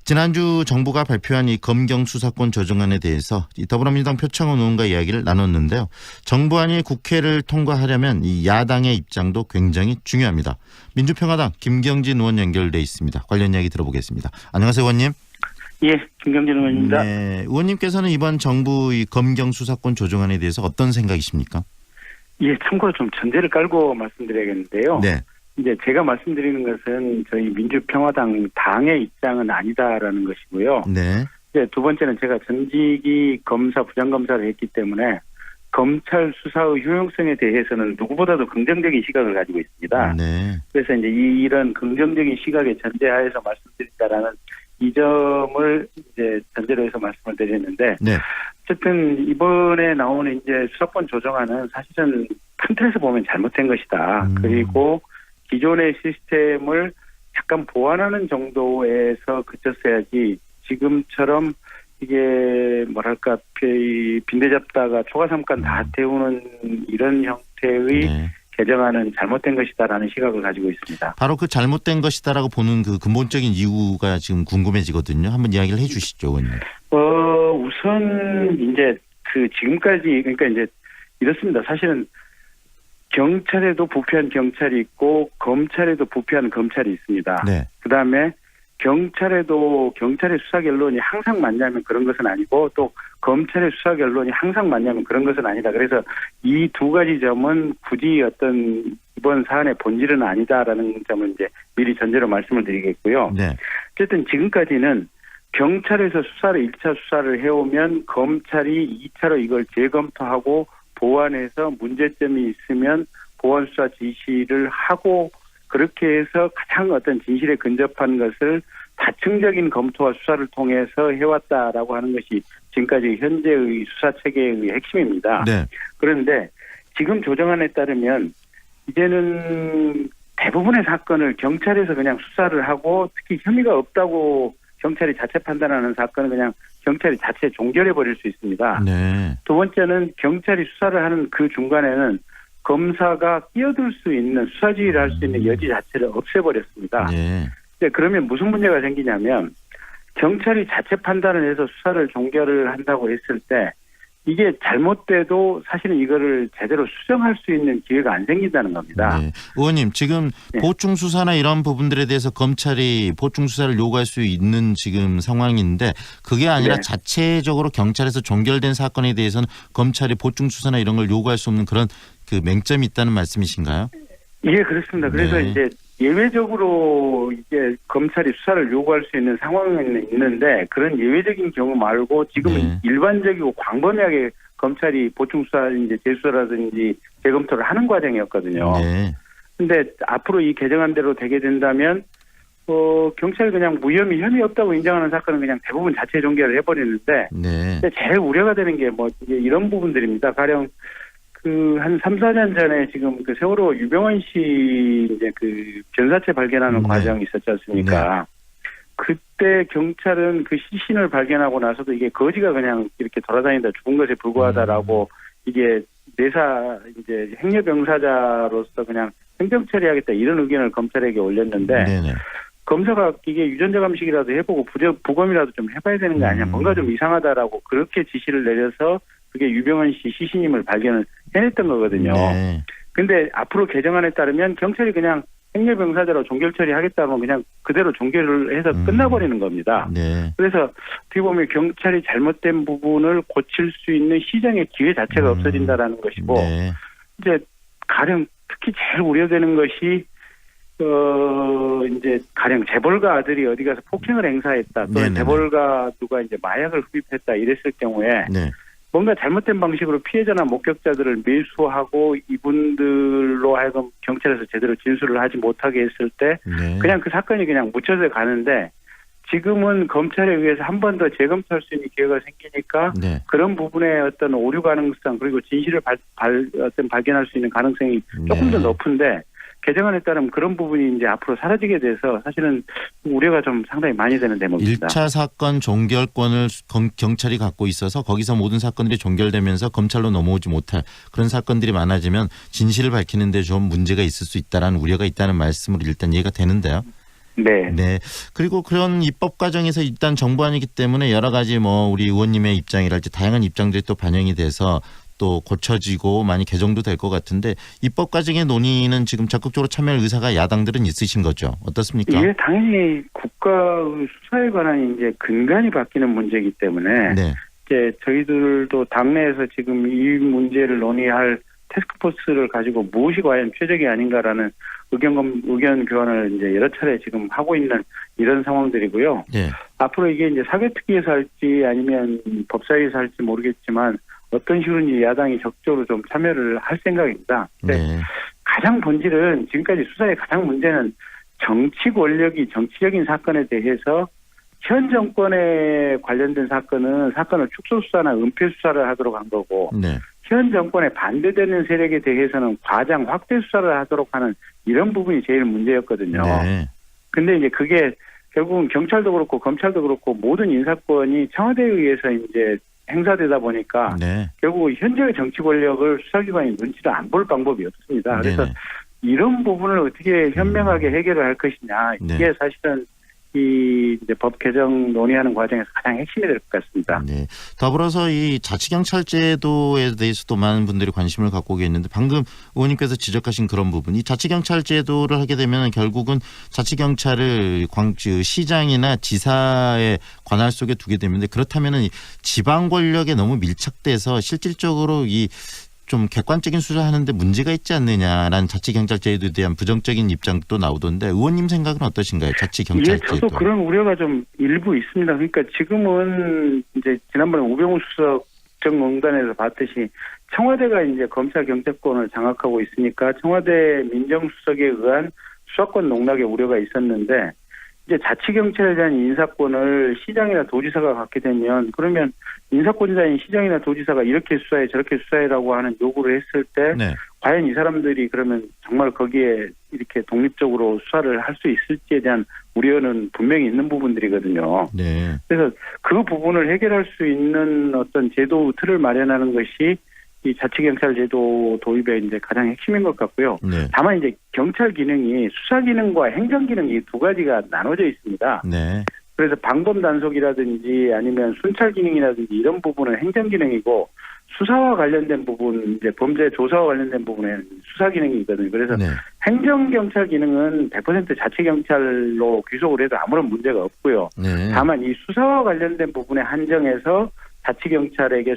지난주 정부가 발표한 이 검경 수사권 조정안에 대해서 이 더불어민주당 표창원 의원과 이야기를 나눴는데요. 정부안이 국회를 통과하려면 이 야당의 입장도 굉장히 중요합니다. 민주평화당 김경진 의원 연결돼 있습니다. 관련 이야기 들어보겠습니다. 안녕하세요, 의원님. 예, 김경진 의원입니다. 네, 의원님께서는 이번 정부 이 검경 수사권 조정안에 대해서 어떤 생각이십니까? 예, 참고로 좀 전제를 깔고 말씀드려야겠는데요. 네. 이제 제가 말씀드리는 것은 저희 민주평화당 당의 입장은 아니다라는 것이고요. 네. 이제 두 번째는 제가 전직이 검사, 부장검사를 했기 때문에 검찰 수사의 효용성에 대해서는 누구보다도 긍정적인 시각을 가지고 있습니다. 네. 그래서 이제 이런 긍정적인 시각에 전제하에서 말씀드린다라는 이 점을 이제 전제로 해서 말씀을 드렸는데, 네. 어쨌든 이번에 나오는 이제 수사권 조정안은 사실은 큰 틀에서 보면 잘못된 것이다. 그리고 기존의 시스템을 약간 보완하는 정도에서 그쳤어야지 지금처럼 이게 뭐랄까 빈대 잡다가 초과삼간 다 태우는 이런 형태의 네. 개정안은 잘못된 것이다라는 시각을 가지고 있습니다. 바로 그 잘못된 것이다라고 보는 그 근본적인 이유가 지금 궁금해지거든요. 한번 이야기를 해 주시죠, 의원님. 우선 이제 그 지금까지 그러니까 이제 이렇습니다. 사실은 경찰에도 부패한 경찰이 있고 검찰에도 부패한 검찰이 있습니다. 네. 그다음에 경찰에도 경찰의 수사 결론이 항상 맞냐면 그런 것은 아니고 또 검찰의 수사 결론이 항상 맞냐면 그런 것은 아니다. 그래서 이 두 가지 점은 굳이 어떤 이번 사안의 본질은 아니다라는 점을 이제 미리 전제로 말씀을 드리겠고요. 네. 어쨌든 지금까지는 경찰에서 수사를 1차 수사를 해오면 검찰이 2차로 이걸 재검토하고 보완해서 문제점이 있으면 보완 수사 지시를 하고 그렇게 해서 가장 어떤 진실에 근접한 것을 다층적인 검토와 수사를 통해서 해왔다라고 하는 것이 지금까지 현재의 수사 체계의 핵심입니다. 네. 그런데 지금 조정안에 따르면 이제는 대부분의 사건을 경찰에서 그냥 수사를 하고 특히 혐의가 없다고 경찰이 자체 판단하는 사건은 그냥 경찰이 자체 종결해 버릴 수 있습니다. 네. 두 번째는 경찰이 수사를 하는 그 중간에는 검사가 끼어들 수 있는 수사 지휘를 할 수 있는 여지 자체를 없애버렸습니다. 네. 그러면 무슨 문제가 생기냐면 경찰이 자체 판단을 해서 수사를 종결을 한다고 했을 때 이게 잘못돼도 사실은 이거를 제대로 수정할 수 있는 기회가 안 생긴다는 겁니다. 네. 의원님 지금 네. 보충 수사나 이런 부분들에 대해서 검찰이 보충 수사를 요구할 수 있는 지금 상황인데 그게 아니라 네. 자체적으로 경찰에서 종결된 사건에 대해서는 검찰이 보충 수사나 이런 걸 요구할 수 없는 그런 그 맹점이 있다는 말씀이신가요? 예, 그렇습니다. 그래서 네. 이제 예외적으로 이제 검찰이 수사를 요구할 수 있는 상황은 있는데 그런 예외적인 경우 말고 지금은 네. 일반적이고 광범위하게 검찰이 보충 수사 이제 재수사라든지 재검토를 하는 과정이었거든요. 네. 근데 앞으로 이 개정안대로 되게 된다면 경찰이 그냥 무혐의 혐의 없다고 인정하는 사건은 그냥 대부분 자체 종결을 해버리는데 네. 근데 제일 우려가 되는 게 뭐 이런 부분들입니다. 가령 한 3, 4년 전에 지금 그 세월호 유병헌 씨 이제 그 변사체 발견하는 네. 과정이 있었지 않습니까? 그때 경찰은 그 시신을 발견하고 나서도 이게 거지가 그냥 이렇게 돌아다니다 죽은 것에 불과하다라고 이게 내사 이제 행여병사자로서 그냥 행정 처리하겠다 이런 의견을 검찰에게 올렸는데 네네. 검사가 이게 유전자 감식이라도 해보고 부검이라도 좀 해봐야 되는 거 아니야? 뭔가 좀 이상하다라고 그렇게 지시를 내려서 그게 유병헌 씨 시신임을 발견을 해냈던 거거든요. 네. 근데 앞으로 개정안에 따르면 경찰이 그냥 행여병사자로 종결 처리하겠다면 그냥 그대로 종결을 해서 끝나버리는 겁니다. 네. 그래서 어떻게 보면 경찰이 잘못된 부분을 고칠 수 있는 시정의 기회 자체가 없어진다라는 것이고 네. 이제 가령 특히 제일 우려되는 것이 이제 가령 재벌가 아들이 어디 가서 폭행을 행사했다 또는 네네네. 재벌가 누가 이제 마약을 흡입했다 이랬을 경우에 네. 뭔가 잘못된 방식으로 피해자나 목격자들을 매수하고 이분들로 하여금 경찰에서 제대로 진술을 하지 못하게 했을 때 네. 그냥 그 사건이 그냥 묻혀져 가는데 지금은 검찰에 의해서 한 번 더 재검토할 수 있는 기회가 생기니까 네. 그런 부분의 어떤 오류 가능성 그리고 진실을 발견할 수 있는 가능성이 조금 더 네. 높은데 개정안에 따르면 그런 부분이 이제 앞으로 사라지게 돼서 사실은 우려가 좀 상당히 많이 되는 대목입니다. 1차 사건 종결권을 경찰이 갖고 있어서 거기서 모든 사건들이 종결되면서 검찰로 넘어오지 못할 그런 사건들이 많아지면 진실을 밝히는 데 좀 문제가 있을 수 있다라는 우려가 있다는 말씀으로 일단 이해가 되는데요. 네. 네. 그리고 그런 입법 과정에서 일단 정부안이기 때문에 여러 가지 뭐 우리 의원님의 입장이랄지 다양한 입장들이 또 반영이 돼서 또 고쳐지고 많이 개정도 될 것 같은데 입법 과정의 논의는 지금 적극적으로 참여할 의사가 야당들은 있으신 거죠? 어떻습니까? 이게 당연히 국가의 수사에 관한 이제 근간이 바뀌는 문제이기 때문에 네. 이제 저희들도 당내에서 지금 이 문제를 논의할 태스크포스를 가지고 무엇이 과연 최적이 아닌가라는 의견 교환을 이제 여러 차례 지금 하고 있는 이런 상황들이고요. 네. 앞으로 이게 이제 사개특위에서 할지 아니면 법사위에서 할지 모르겠지만 어떤 식으로인지 야당이 적극적으로 좀 참여를 할 생각입니다. 근데 네. 가장 본질은 지금까지 수사의 가장 문제는 정치 권력이 정치적인 사건에 대해서 현 정권에 관련된 사건을 축소 수사나 은폐 수사를 하도록 한 거고 네. 현 정권에 반대되는 세력에 대해서는 과장 확대 수사를 하도록 하는 이런 부분이 제일 문제였거든요. 네. 근데 이제 그게 결국은 경찰도 그렇고 검찰도 그렇고 모든 인사권이 청와대에 의해서 이제 행사되다 보니까 네. 결국 현재의 정치 권력을 수사기관이 눈치를 안 볼 방법이 없습니다. 그래서 네네. 이런 부분을 어떻게 현명하게 해결을 할 것이냐 이게 네. 사실은 이 이제 법 개정 논의하는 과정에서 가장 핵심이 될 것 같습니다. 네. 더불어서 이 자치경찰제도에 대해서도 많은 분들이 관심을 갖고 계시는데 방금 의원님께서 지적하신 그런 부분, 이 자치경찰제도를 하게 되면 결국은 자치경찰을 시장이나 지사의 관할 속에 두게 되는데 그렇다면은 이 지방 권력에 너무 밀착돼서 실질적으로 이 좀 객관적인 수사하는데 문제가 있지 않느냐라는 자치경찰제도에 대한 부정적인 입장도 나오던데 의원님 생각은 어떠신가요? 자치경찰제도. 예, 저도 그런 우려가 좀 일부 있습니다. 그러니까 지금은 이제 지난번에 우병우 수석 정명단에서 봤듯이 청와대가 이제 검찰 경찰권을 장악하고 있으니까 청와대 민정수석에 의한 수사권 농락의 우려가 있었는데 이제 자치경찰에 대한 인사권을 시장이나 도지사가 갖게 되면 그러면 인사권자인 시장이나 도지사가 이렇게 수사해 저렇게 수사해라고 하는 요구를 했을 때 네. 과연 이 사람들이 그러면 정말 거기에 이렇게 독립적으로 수사를 할 수 있을지에 대한 우려는 분명히 있는 부분들이거든요. 네. 그래서 그 부분을 해결할 수 있는 어떤 제도 틀을 마련하는 것이 이 자치경찰제도 도입의 이제 가장 핵심인 것 같고요. 네. 다만 이제 경찰 기능이 수사 기능과 행정 기능 이 두 가지가 나눠져 있습니다. 네. 그래서 방범 단속이라든지 아니면 순찰 기능이라든지 이런 부분은 행정 기능이고 수사와 관련된 부분, 이제 범죄 조사와 관련된 부분은 수사 기능이거든요. 그래서 네. 행정 경찰 기능은 100% 자치 경찰로 귀속을 해도 아무런 문제가 없고요. 네. 다만 이 수사와 관련된 부분에 한정해서 자치 경찰에게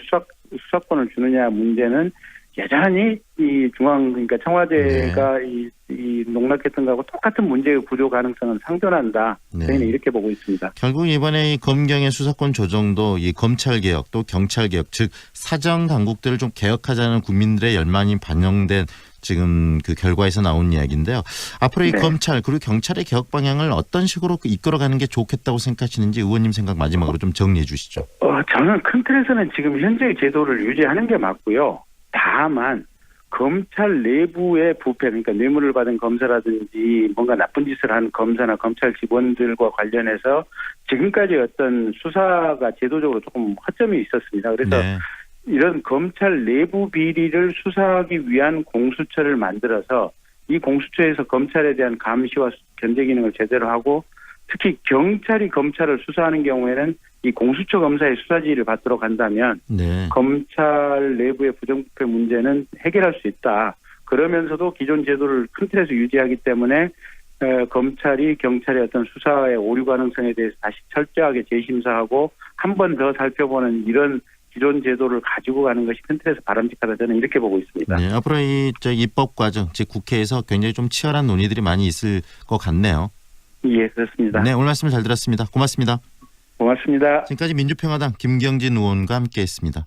수사권을 주느냐 문제는 여전히 이 그러니까 청와대가 이 농락했던 거하고 똑같은 문제의 구조 가능성은 상존한다. 네. 저희는 이렇게 보고 있습니다. 결국 이번에 이 검경의 수사권 조정도 이 검찰 개혁 또 경찰 개혁 즉 사정 당국들을 좀 개혁하자는 국민들의 열망이 반영된 지금 그 결과에서 나온 이야기인데요. 앞으로 이 네. 검찰 그리고 경찰의 개혁 방향을 어떤 식으로 이끌어가는 게 좋겠다고 생각하시는지 의원님 생각 마지막으로 좀 정리해 주시죠. 저는 큰 틀에서는 지금 현재의 제도를 유지하는 게 맞고요. 다만 검찰 내부의 부패, 그러니까 뇌물을 받은 검사라든지 뭔가 나쁜 짓을 한 검사나 검찰 직원들과 관련해서 지금까지 어떤 수사가 제도적으로 조금 허점이 있었습니다. 그래서 네. 이런 검찰 내부 비리를 수사하기 위한 공수처를 만들어서 이 공수처에서 검찰에 대한 감시와 견제 기능을 제대로 하고 특히 경찰이 검찰을 수사하는 경우에는 이 공수처 검사의 수사 지휘를 받도록 한다면 네. 검찰 내부의 부정부패 문제는 해결할 수 있다. 그러면서도 기존 제도를 큰 틀에서 유지하기 때문에 검찰이 경찰의 어떤 수사의 오류 가능성에 대해서 다시 철저하게 재심사하고 한 번 더 살펴보는 이런 기존 제도를 가지고 가는 것이 큰 틀에서 바람직하다 저는 이렇게 보고 있습니다. 네. 앞으로 이 입법 과정 즉 국회에서 굉장히 좀 치열한 논의들이 많이 있을 것 같네요. 예, 그렇습니다. 네, 오늘 말씀 잘 들었습니다. 고맙습니다. 고맙습니다. 지금까지 민주평화당 김경진 의원과 함께했습니다.